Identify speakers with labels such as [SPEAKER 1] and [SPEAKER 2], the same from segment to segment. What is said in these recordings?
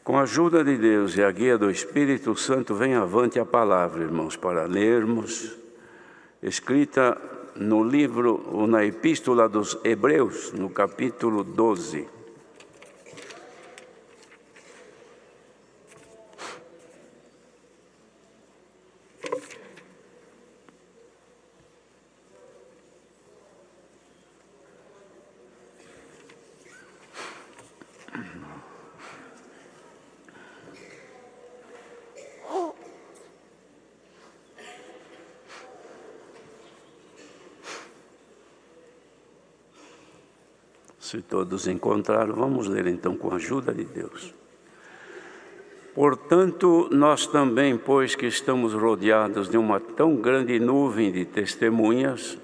[SPEAKER 1] Com a ajuda de Deus e a guia do Espírito Santo, vem avante a palavra, irmãos, para lermos, escrita no livro, ou na Epístola dos Hebreus, no capítulo 12. Se todos encontraram, vamos ler então com a ajuda de Deus. Portanto, nós também, pois que estamos rodeados de uma tão grande nuvem de testemunhas,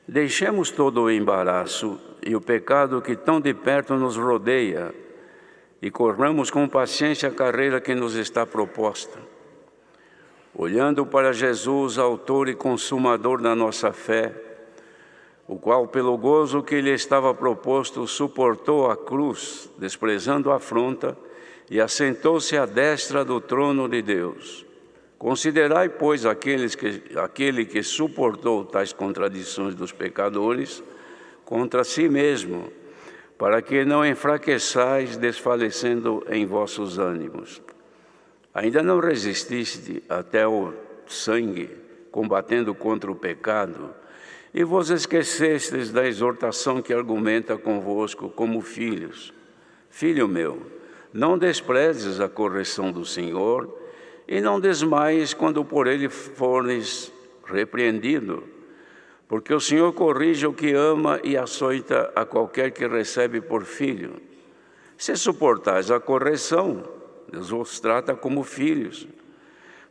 [SPEAKER 1] deixemos todo o embaraço e o pecado que tão de perto nos rodeia e corramos com paciência a carreira que nos está proposta. Olhando para Jesus, autor e consumador da nossa fé, o qual, pelo gozo que lhe estava proposto, suportou a cruz, desprezando a afronta, e assentou-se à destra do trono de Deus. Considerai, pois, aquele que suportou tais contradições dos pecadores contra si mesmo, para que não enfraqueçais, desfalecendo em vossos ânimos. Ainda não resististe até o sangue, combatendo contra o pecado, e vos esquecestes da exortação que argumenta convosco como filhos. Filho meu, não desprezes a correção do Senhor, e não desmaies quando por ele fores repreendido, porque o Senhor corrige o que ama e açoita a qualquer que recebe por filho. Se suportais a correção, Deus vos trata como filhos,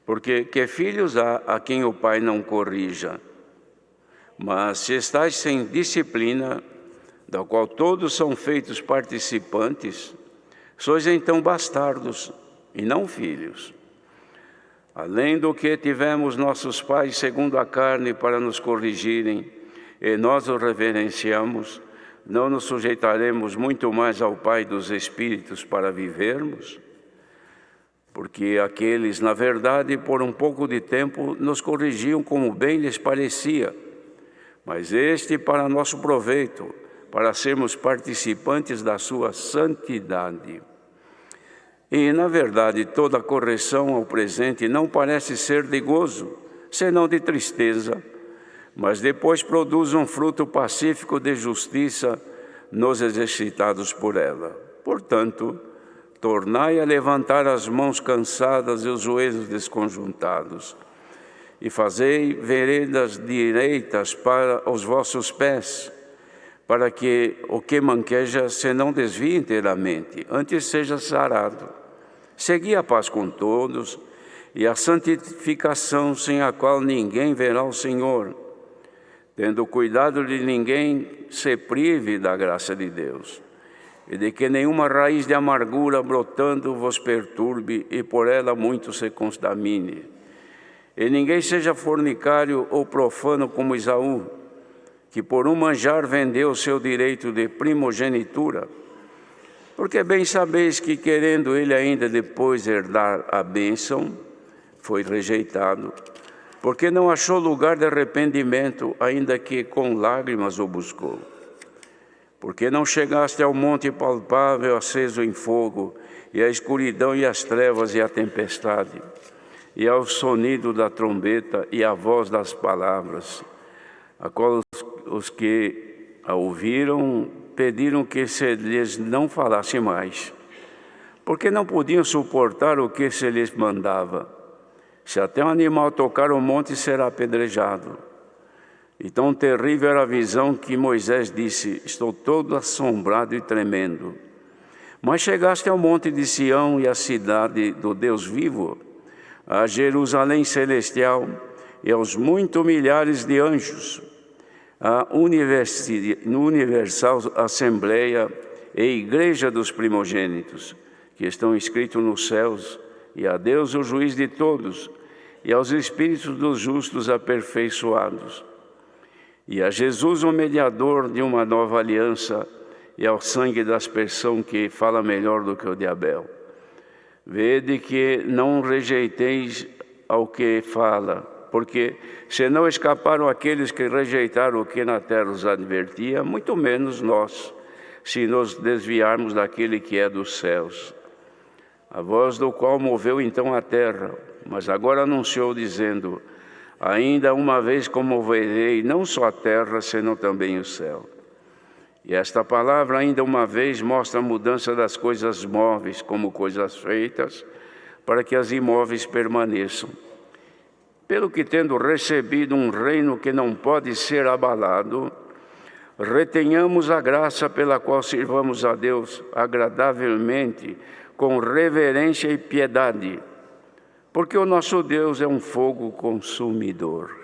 [SPEAKER 1] porque que filhos há a quem o Pai não corrija? Mas se estáis sem disciplina, da qual todos são feitos participantes, sois então bastardos e não filhos. Além do que tivemos nossos pais segundo a carne para nos corrigirem, e nós os reverenciamos, não nos sujeitaremos muito mais ao Pai dos Espíritos para vivermos? Porque aqueles, na verdade, por um pouco de tempo, nos corrigiam como bem lhes parecia, mas este para nosso proveito, para sermos participantes da sua santidade. E, na verdade, toda correção ao presente não parece ser de gozo, senão de tristeza, mas depois produz um fruto pacífico de justiça nos exercitados por ela. Portanto, tornai a levantar as mãos cansadas e os joelhos desconjuntados, e fazei veredas direitas para os vossos pés, para que o que manqueja se não desvie inteiramente, antes seja sarado. Segui a paz com todos e a santificação, sem a qual ninguém verá o Senhor, tendo cuidado de ninguém se prive da graça de Deus, e de que nenhuma raiz de amargura brotando vos perturbe, e por ela muito se contamine. E ninguém seja fornicário ou profano como Esaú, que por um manjar vendeu o seu direito de primogenitura. Porque bem sabeis que, querendo ele ainda depois herdar a bênção, foi rejeitado, porque não achou lugar de arrependimento, ainda que com lágrimas o buscou. Porque não chegaste ao monte palpável aceso em fogo, e a escuridão e as trevas e a tempestade, e ao sonido da trombeta e à voz das palavras, a qual os que a ouviram pediram que se lhes não falasse mais, porque não podiam suportar o que se lhes mandava. Se até um animal tocar o monte, será apedrejado. E tão terrível era a visão que Moisés disse: estou todo assombrado e tremendo. Mas chegaste ao monte de Sião e à cidade do Deus vivo, a Jerusalém celestial e aos muitos milhares de anjos, a universal Assembleia e Igreja dos primogênitos, que estão escritos nos céus, e a Deus, o juiz de todos, e aos espíritos dos justos aperfeiçoados, e a Jesus, o mediador de uma nova aliança, e ao sangue da aspersão que fala melhor do que o de Abel. Vede que não rejeiteis ao que fala, porque se não escaparam aqueles que rejeitaram o que na terra os advertia, muito menos nós, se nos desviarmos daquele que é dos céus. A voz do qual moveu então a terra, mas agora anunciou dizendo: ainda uma vez comoverei não só a terra, senão também o céu. E esta palavra, ainda uma vez, mostra a mudança das coisas móveis como coisas feitas, para que as imóveis permaneçam. Pelo que, tendo recebido um reino que não pode ser abalado, retenhamos a graça pela qual sirvamos a Deus agradavelmente, com reverência e piedade, porque o nosso Deus é um fogo consumidor.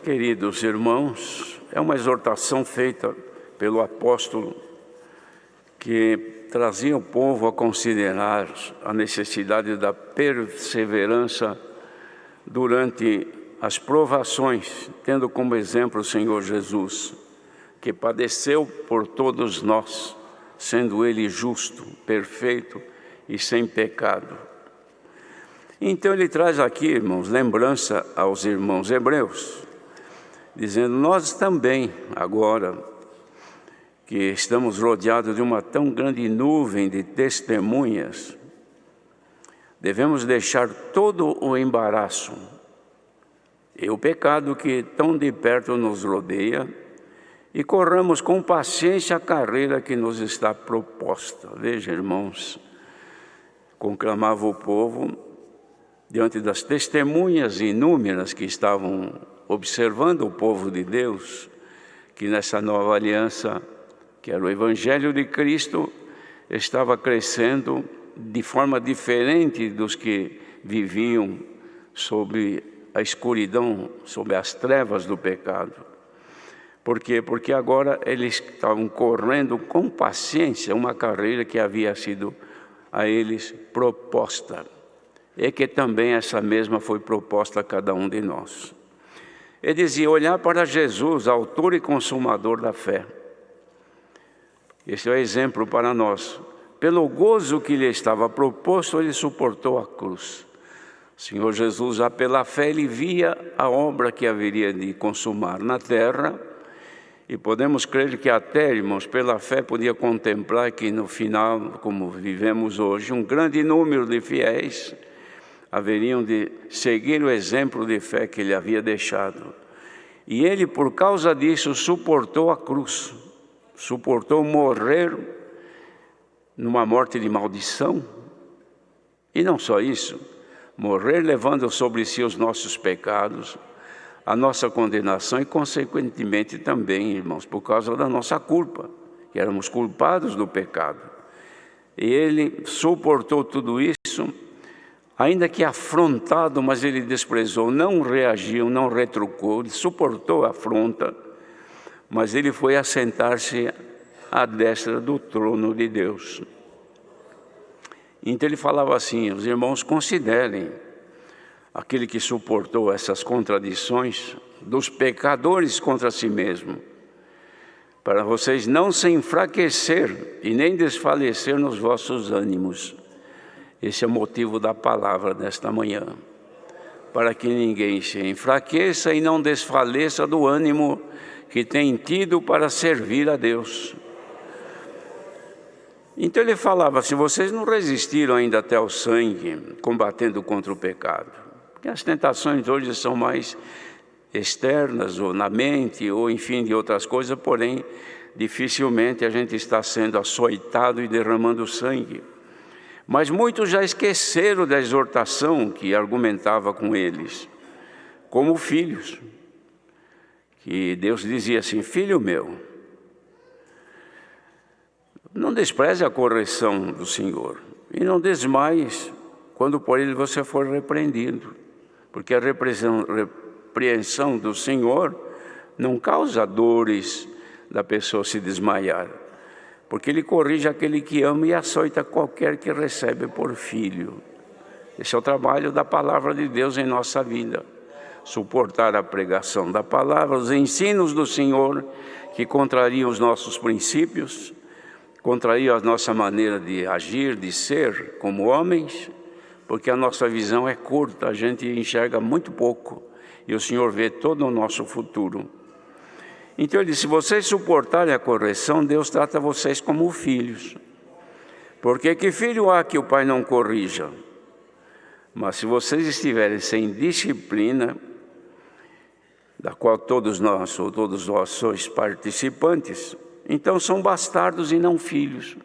[SPEAKER 1] Queridos irmãos, é uma exortação feita pelo apóstolo que trazia o povo a considerar a necessidade da perseverança durante as provações, tendo como exemplo o Senhor Jesus, que padeceu por todos nós, sendo Ele justo, perfeito e sem pecado. Então ele traz aqui, irmãos, lembrança aos irmãos hebreus, dizendo: nós também, agora que estamos rodeados de uma tão grande nuvem de testemunhas, devemos deixar todo o embaraço e o pecado que tão de perto nos rodeia e corramos com paciência a carreira que nos está proposta. Veja, irmãos, conclamava o povo diante das testemunhas inúmeras que estavam observando o povo de Deus, que nessa nova aliança, que era o Evangelho de Cristo, estava crescendo de forma diferente dos que viviam sob a escuridão, sob as trevas do pecado. Por quê? Porque agora eles estavam correndo com paciência uma carreira que havia sido a eles proposta, e que também essa mesma foi proposta a cada um de nós. Ele dizia: olhar para Jesus, autor e consumador da fé. Esse é o exemplo para nós. Pelo gozo que lhe estava proposto, ele suportou a cruz. O Senhor Jesus, já pela fé, ele via a obra que haveria de consumar na terra, e podemos crer que até, irmãos, pela fé podia contemplar que no final, como vivemos hoje, um grande número de fiéis haveriam de seguir o exemplo de fé que ele havia deixado. E ele, por causa disso, suportou a cruz, suportou morrer numa morte de maldição. E não só isso, morrer levando sobre si os nossos pecados, a nossa condenação e, consequentemente, também, irmãos, por causa da nossa culpa, que éramos culpados do pecado. E ele suportou tudo isso, ainda que afrontado, mas ele desprezou, não reagiu, não retrucou, ele suportou a afronta, mas ele foi assentar-se à destra do trono de Deus. Então ele falava assim: os irmãos, considerem aquele que suportou essas contradições dos pecadores contra si mesmo, para vocês não se enfraquecer e nem desfalecer nos vossos ânimos. Esse é o motivo da palavra desta manhã, para que ninguém se enfraqueça e não desfaleça do ânimo que tem tido para servir a Deus. Então ele falava assim: vocês não resistiram ainda até o sangue, combatendo contra o pecado. Porque as tentações hoje são mais externas, ou na mente, ou enfim, de outras coisas, porém, dificilmente a gente está sendo açoitado e derramando sangue. Mas muitos já esqueceram da exortação que argumentava com eles, como filhos, que Deus dizia assim: filho meu, não despreze a correção do Senhor, e não desmaies quando por ele você for repreendido, porque a repreensão do Senhor não causa dores da pessoa se desmaiar, porque ele corrige aquele que ama e açoita qualquer que recebe por filho. Esse é o trabalho da palavra de Deus em nossa vida. suportar a pregação da palavra, os ensinos do Senhor que contrariam os nossos princípios, contrariam a nossa maneira de agir, de ser como homens, porque a nossa visão é curta, a gente enxerga muito pouco e o Senhor vê todo o nosso futuro. Então ele disse: se vocês suportarem a correção, Deus trata vocês como filhos. Porque que filho há que o pai não corrija? Mas se vocês estiverem sem disciplina, da qual todos nós sois participantes, então são bastardos e não filhos.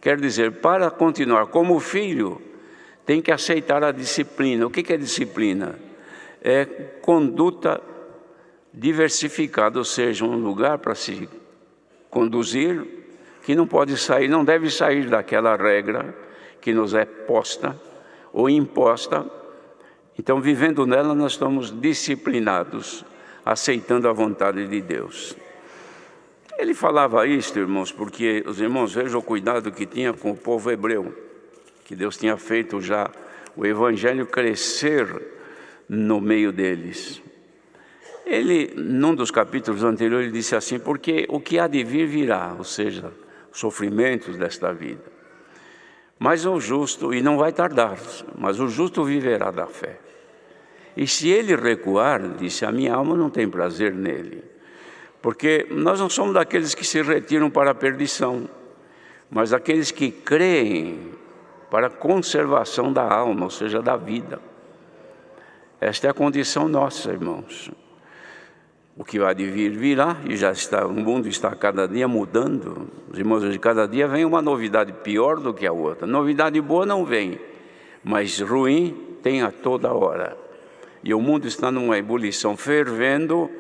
[SPEAKER 1] Quer dizer, para continuar como filho, tem que aceitar a disciplina. O que é disciplina? É conduta diversificada, ou seja, um lugar para se conduzir que não pode sair, não deve sair daquela regra que nos é posta ou imposta. Então, vivendo nela, nós estamos disciplinados, aceitando a vontade de Deus. Ele falava isto, irmãos, porque os irmãos vejam o cuidado que tinha com o povo hebreu, que Deus tinha feito já o evangelho crescer no meio deles. Ele, num dos capítulos anteriores, ele disse assim: porque o que há de vir virá, ou seja, sofrimentos desta vida. Mas o justo, e não vai tardar, mas o justo viverá da fé. E se ele recuar, disse, a minha alma não tem prazer nele. Porque nós não somos daqueles que se retiram para a perdição, mas daqueles que creem para a conservação da alma, ou seja, da vida. Esta é a condição nossa, irmãos. O que vai de vir, virá, e já está, o mundo está cada dia mudando. Os irmãos, de cada dia vem uma novidade pior do que a outra. Novidade boa não vem, mas ruim tem a toda hora. E o mundo está numa ebulição, fervendo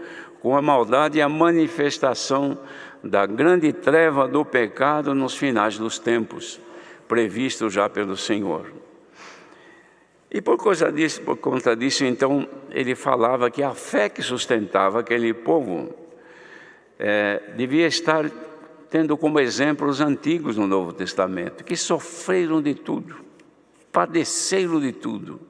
[SPEAKER 1] com a maldade e a manifestação da grande treva do pecado nos finais dos tempos, previsto já pelo Senhor. E por conta disso, então, ele falava que a fé que sustentava aquele povo devia estar tendo como exemplo os antigos no Novo Testamento, que sofreram de tudo, padeceram de tudo.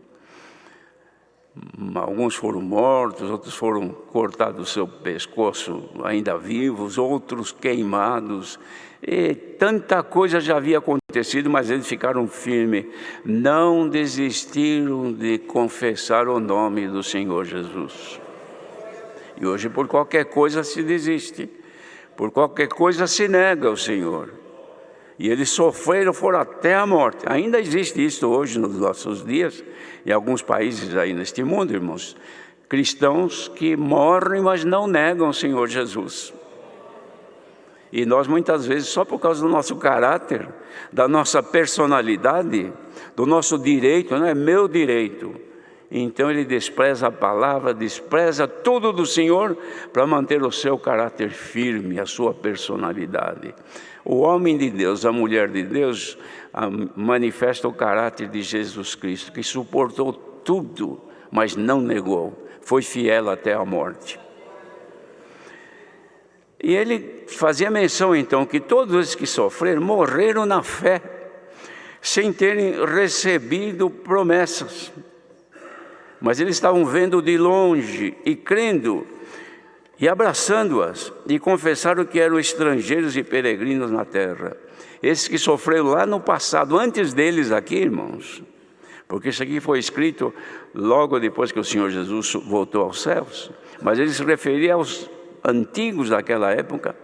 [SPEAKER 1] Alguns foram mortos, outros foram cortados do seu pescoço ainda vivos, outros queimados. E tanta coisa já havia acontecido, mas eles ficaram firmes. Não desistiram de confessar o nome do Senhor Jesus. E hoje por qualquer coisa se desiste. Por qualquer coisa se nega ao Senhor. E eles sofreram, foram até a morte. Ainda existe isso hoje nos nossos dias, em alguns países aí neste mundo, irmãos. Cristãos que morrem, mas não negam o Senhor Jesus. E nós muitas vezes, só por causa do nosso caráter, da nossa personalidade, do nosso direito, não é meu direito. Então ele despreza a palavra, despreza tudo do Senhor para manter o seu caráter firme, a sua personalidade. O homem de Deus, a mulher de Deus, manifesta o caráter de Jesus Cristo, que suportou tudo, mas não negou, foi fiel até a morte. E ele fazia menção então que todos os que sofreram morreram na fé, sem terem recebido promessas. Mas eles estavam vendo de longe e crendo e abraçando-as, e confessaram que eram estrangeiros e peregrinos na terra. Esses que sofreram lá no passado, antes deles aqui, irmãos, porque isso aqui foi escrito logo depois que o Senhor Jesus voltou aos céus, mas ele se referia aos antigos daquela época,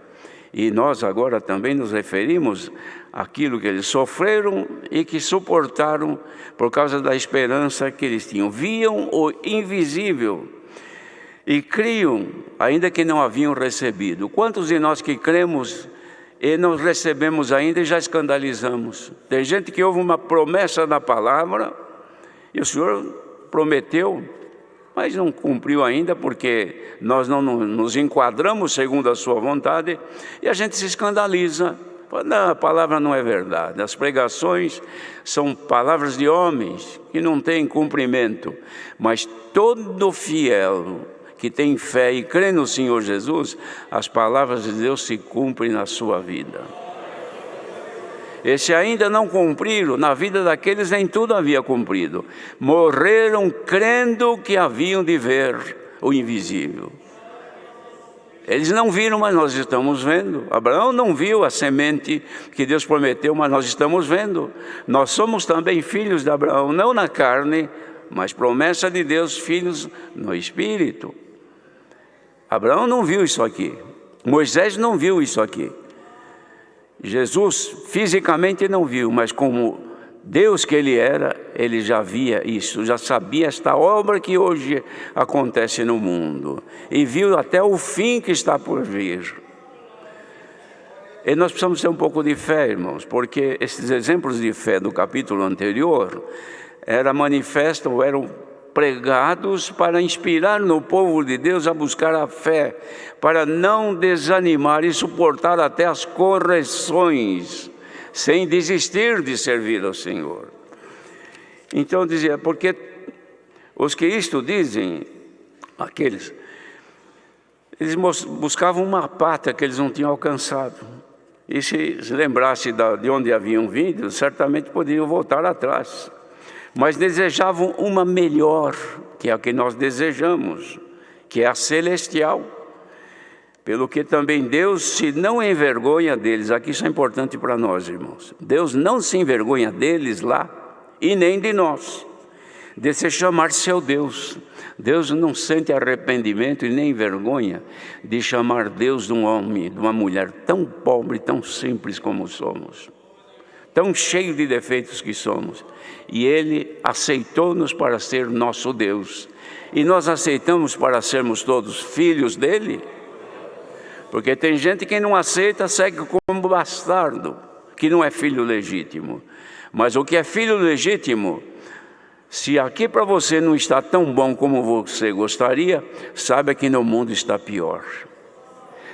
[SPEAKER 1] e nós agora também nos referimos àquilo que eles sofreram e que suportaram por causa da esperança que eles tinham. Viam o invisível e criam, ainda que não haviam recebido. Quantos de nós que cremos e não recebemos ainda e já escandalizamos? Tem gente que ouve uma promessa da palavra e o Senhor prometeu, mas não cumpriu ainda, porque nós não nos enquadramos segundo a sua vontade, e a gente se escandaliza. Não, a palavra não é verdade, as pregações são palavras de homens que não têm cumprimento, mas todo fiel que tem fé e crê no Senhor Jesus, as palavras de Deus se cumprem na sua vida. E se ainda não cumpriram, na vida daqueles nem tudo havia cumprido. Morreram crendo que haviam de ver o invisível. Eles não viram, mas nós estamos vendo. Abraão não viu a semente que Deus prometeu, mas nós estamos vendo. Nós somos também filhos de Abraão, não na carne, mas promessa de Deus, filhos no Espírito. Abraão não viu isso aqui. Moisés não viu isso aqui. Jesus fisicamente não viu, mas como Deus que ele era, ele já via isso, já sabia esta obra que hoje acontece no mundo. E viu até o fim que está por vir. E nós precisamos ter um pouco de fé, irmãos, porque esses exemplos de fé do capítulo anterior eram pregados para inspirar no povo de Deus a buscar a fé, para não desanimar e suportar até as correções, sem desistir de servir ao Senhor. Então dizia, porque os que isto dizem, eles buscavam uma pátria que eles não tinham alcançado. E se lembrasse de onde haviam vindo, certamente poderiam voltar atrás. Mas desejavam uma melhor, que é a que nós desejamos, que é a celestial. Pelo que também Deus se não envergonha deles. Aqui isso é importante para nós, irmãos. Deus não se envergonha deles lá e nem de nós, de se chamar seu Deus. Deus não sente arrependimento e nem vergonha de chamar Deus de um homem, de uma mulher tão pobre, tão simples como somos, tão cheio de defeitos que somos. E Ele aceitou-nos para ser nosso Deus. E nós aceitamos para sermos todos filhos dEle? Porque tem gente que não aceita, segue como bastardo, que não é filho legítimo. Mas o que é filho legítimo, se aqui para você não está tão bom como você gostaria, saiba que no mundo está pior.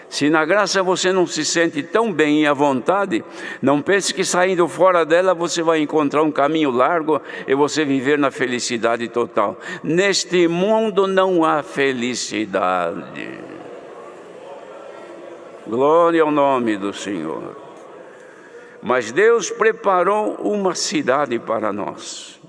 [SPEAKER 1] Se na graça você não se sente tão bem e à vontade, não pense que saindo fora dela você vai encontrar um caminho largo e você viver na felicidade total. Neste mundo não há felicidade. Glória ao nome do Senhor. Mas Deus preparou uma cidade para nós.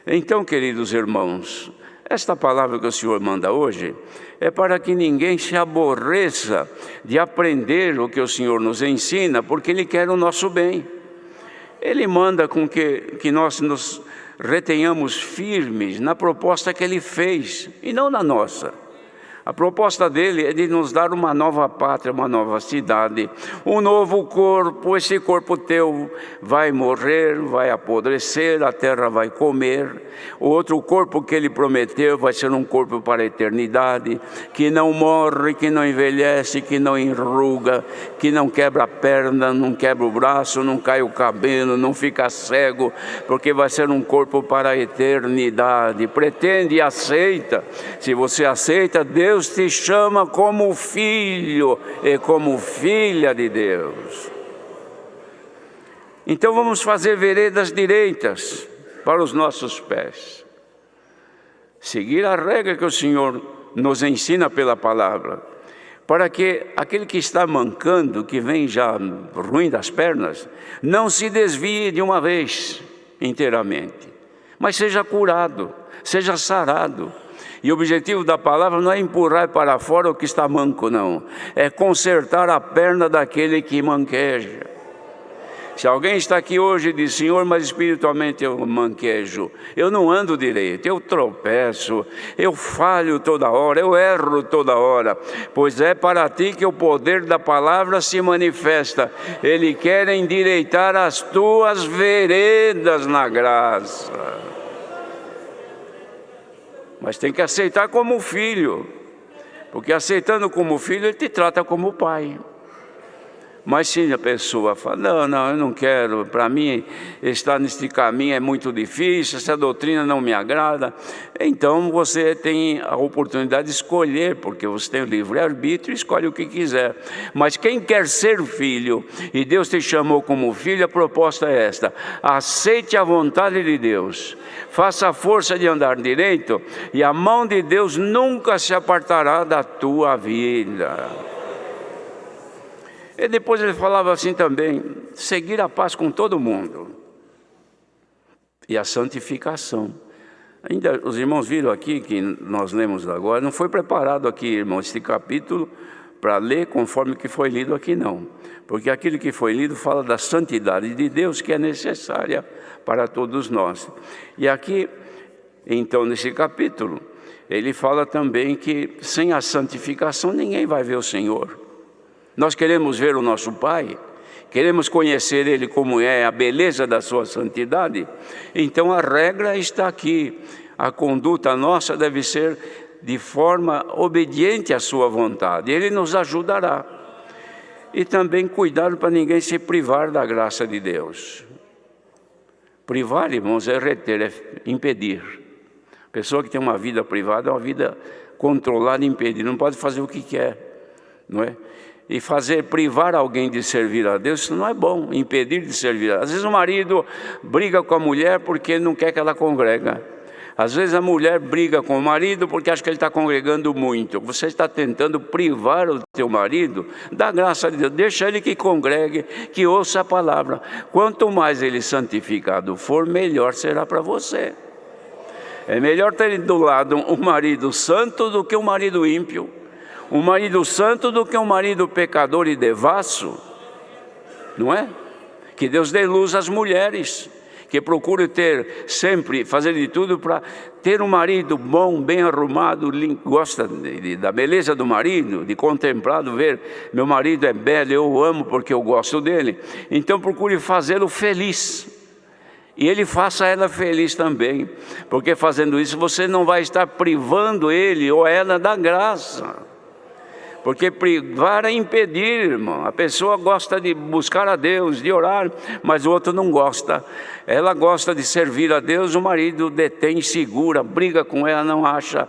[SPEAKER 1] Então, queridos irmãos, esta palavra que o Senhor manda hoje é para que ninguém se aborreça de aprender o que o Senhor nos ensina, porque Ele quer o nosso bem. Ele manda com que nós nos retenhamos firmes na proposta que Ele fez e não na nossa. A proposta dele é de nos dar uma nova pátria, uma nova cidade, um novo corpo. Esse corpo teu vai morrer, vai apodrecer, a terra vai comer. O outro corpo que ele prometeu vai ser um corpo para a eternidade, que não morre, que não envelhece, que não enruga, que não quebra a perna, não quebra o braço, não cai o cabelo, não fica cego, porque vai ser um corpo para a eternidade. Pretende e aceita. Se você aceita, Deus te chama como filho e como filha de Deus. Então vamos fazer veredas direitas para os nossos pés. Seguir a regra que o Senhor nos ensina pela palavra, para que aquele que está mancando, que vem já ruim das pernas, não se desvie de uma vez inteiramente, mas seja curado, seja sarado. E o objetivo da palavra não é empurrar para fora o que está manco, não. É consertar a perna daquele que manqueja. Se alguém está aqui hoje e diz, Senhor, mas espiritualmente eu manquejo, eu não ando direito, eu tropeço, eu falho toda hora, eu erro toda hora, pois é para ti que o poder da palavra se manifesta. Ele quer endireitar as tuas veredas na graça. Mas tem que aceitar como filho, porque aceitando como filho, ele te trata como pai. Mas se a pessoa fala, não, eu não quero, para mim estar neste caminho é muito difícil, essa doutrina não me agrada, então você tem a oportunidade de escolher, porque você tem o livre-arbítrio e escolhe o que quiser. Mas quem quer ser filho, e Deus te chamou como filho, a proposta é esta: aceite a vontade de Deus, faça a força de andar direito, e a mão de Deus nunca se apartará da tua vida. E depois ele falava assim também, seguir a paz com todo mundo e a santificação. Ainda os irmãos viram aqui que nós lemos agora, não foi preparado aqui, irmão, este capítulo para ler conforme o que foi lido aqui, não. Porque aquilo que foi lido fala da santidade de Deus, que é necessária para todos nós. E aqui, então, nesse capítulo, ele fala também que sem a santificação ninguém vai ver o Senhor. Nós queremos ver o nosso Pai, queremos conhecer Ele como é, a beleza da sua santidade. Então a regra está aqui, a conduta nossa deve ser de forma obediente à sua vontade, Ele nos ajudará. E também cuidado para ninguém se privar da graça de Deus. Privar, irmãos, é reter, é impedir. A pessoa que tem uma vida privada é uma vida controlada, impedida, não pode fazer o que quer, não é? E privar alguém de servir a Deus, isso não é bom, impedir de servir. Às vezes o marido briga com a mulher porque não quer que ela congrega. Às vezes a mulher briga com o marido porque acha que ele está congregando muito. Você está tentando privar o teu marido da graça de Deus. Deixa ele que congregue, que ouça a palavra. Quanto mais ele santificado for, melhor será para você. É melhor ter do lado um marido santo do que um marido ímpio. Um marido santo do que um marido pecador e devasso, não é? Que Deus dê luz às mulheres, que procure sempre fazer de tudo para ter um marido bom, bem arrumado, gosta da beleza do marido, de contemplá-lo, ver, meu marido é belo, eu o amo porque eu gosto dele. Então procure fazê-lo feliz. E ele faça ela feliz também, porque fazendo isso você não vai estar privando ele ou ela da graça. Porque privar é impedir, irmão. A pessoa gosta de buscar a Deus, de orar, mas o outro não gosta. Ela gosta de servir a Deus, o marido detém, segura, briga com ela, não acha,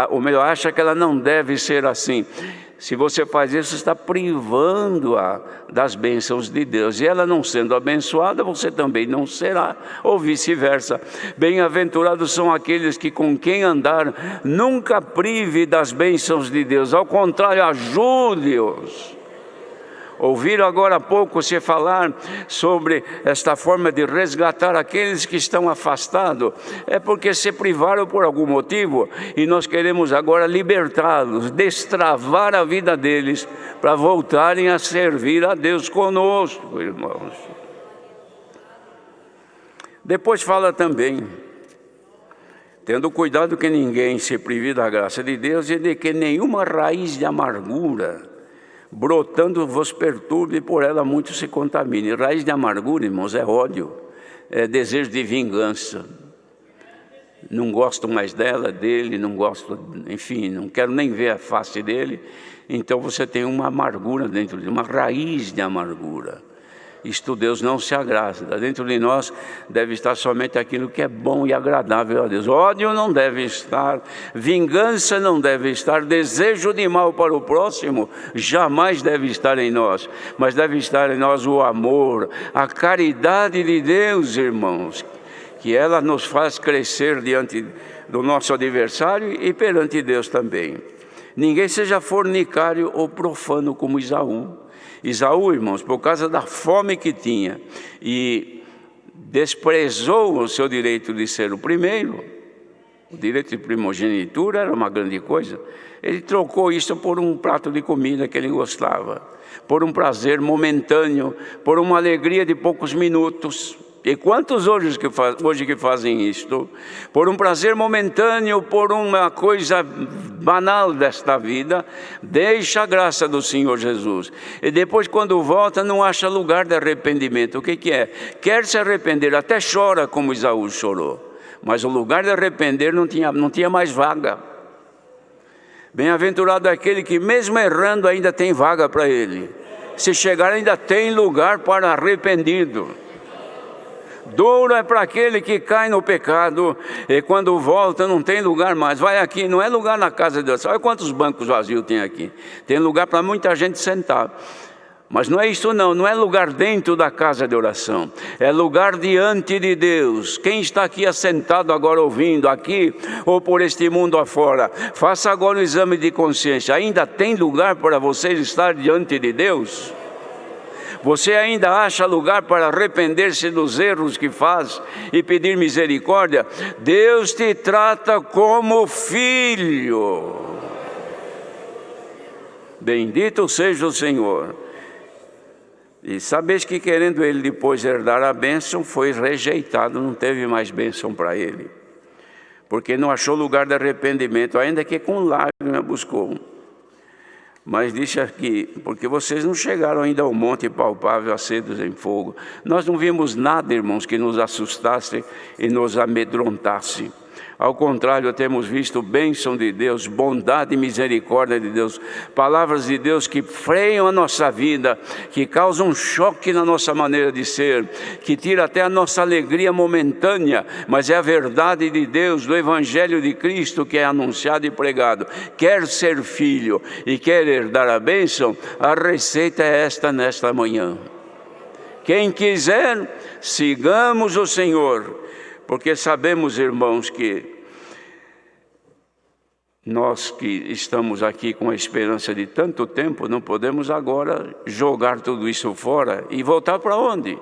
[SPEAKER 1] ou melhor, acha que ela não deve ser assim. Se você faz isso, você está privando-a das bênçãos de Deus. E ela não sendo abençoada, você também não será, ou vice-versa. Bem-aventurados são aqueles que com quem andar nunca prive das bênçãos de Deus. Ao contrário, ajude-os. Ouviram agora há pouco se falar sobre esta forma de resgatar aqueles que estão afastados. É porque se privaram por algum motivo e nós queremos agora libertá-los, destravar a vida deles para voltarem a servir a Deus conosco, irmãos. Depois fala também, tendo cuidado que ninguém se prive da graça de Deus e de que nenhuma raiz de amargura brotando vos perturbe, e por ela muito se contamine. Raiz de amargura, irmãos, é ódio, é desejo de vingança. Não gosto mais dele, não gosto, enfim, não quero nem ver a face dele. Então você tem uma amargura dentro de uma raiz de amargura. Isto Deus não se agrada. Dentro de nós deve estar somente aquilo que é bom e agradável a Deus. Ódio não deve estar, vingança não deve estar, desejo de mal para o próximo jamais deve estar em nós. Mas deve estar em nós o amor, a caridade de Deus, irmãos, que ela nos faz crescer diante do nosso adversário e perante Deus também. Ninguém seja fornicário ou profano como Esaú. Esaú, irmãos, por causa da fome que tinha e desprezou o seu direito de ser o primeiro, o direito de primogenitura era uma grande coisa, ele trocou isso por um prato de comida que ele gostava, por um prazer momentâneo, por uma alegria de poucos minutos. E quantos hoje que fazem isto? Por um prazer momentâneo, por uma coisa banal desta vida, deixa a graça do Senhor Jesus. E depois quando volta não acha lugar de arrependimento. O que é? Quer se arrepender, até chora como Esaú chorou. Mas o lugar de arrepender não tinha mais vaga. Bem-aventurado é aquele que mesmo errando ainda tem vaga para ele. Se chegar ainda tem lugar para arrependido. Duro é para aquele que cai no pecado e quando volta não tem lugar mais. Vai aqui, não é lugar na casa de Deus. Olha quantos bancos vazios tem aqui. Tem lugar para muita gente sentar. Mas não é isso não é lugar dentro da casa de oração. É lugar diante de Deus. Quem está aqui assentado agora ouvindo, aqui ou por este mundo afora, faça agora um exame de consciência. Ainda tem lugar para vocês estar diante de Deus? Você ainda acha lugar para arrepender-se dos erros que faz e pedir misericórdia? Deus te trata como filho. Bendito seja o Senhor. E sabes que, querendo ele depois herdar a bênção, foi rejeitado, não teve mais bênção para ele, porque não achou lugar de arrependimento, ainda que com lágrima buscou. Mas disse aqui, porque vocês não chegaram ainda ao monte palpável, acesos em fogo. Nós não vimos nada, irmãos, que nos assustasse e nos amedrontasse. Ao contrário, temos visto bênção de Deus, bondade e misericórdia de Deus, palavras de Deus que freiam a nossa vida, que causam um choque na nossa maneira de ser, que tira até a nossa alegria momentânea, mas é a verdade de Deus, do Evangelho de Cristo que é anunciado e pregado. Quer ser filho e quer herdar a bênção? A receita é esta nesta manhã. Quem quiser, sigamos o Senhor, porque sabemos, irmãos, que nós que estamos aqui com a esperança de tanto tempo, não podemos agora jogar tudo isso fora e voltar para onde?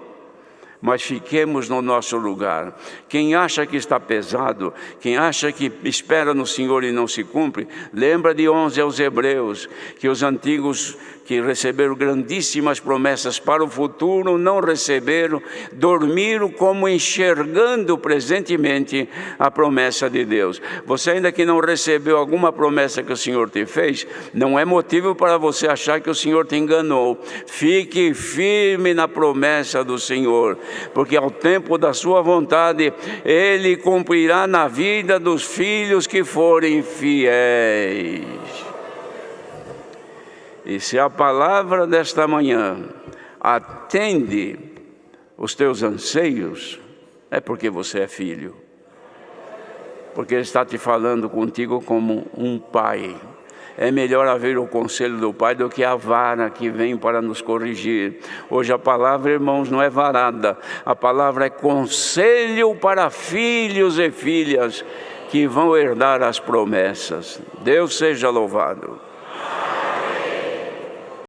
[SPEAKER 1] Mas fiquemos no nosso lugar. Quem acha que está pesado, quem acha que espera no Senhor e não se cumpre, lembra de 11 aos Hebreus, que os antigos que receberam grandíssimas promessas para o futuro, não receberam, dormiram como enxergando presentemente a promessa de Deus. Você ainda que não recebeu alguma promessa que o Senhor te fez, não é motivo para você achar que o Senhor te enganou. Fique firme na promessa do Senhor, porque ao tempo da sua vontade, Ele cumprirá na vida dos filhos que forem fiéis. E se a palavra desta manhã atende os teus anseios, é porque você é filho. Porque Ele está te falando contigo como um pai. É melhor haver o conselho do pai do que a vara que vem para nos corrigir. Hoje a palavra, irmãos, não é varada. A palavra é conselho para filhos e filhas que vão herdar as promessas. Deus seja louvado.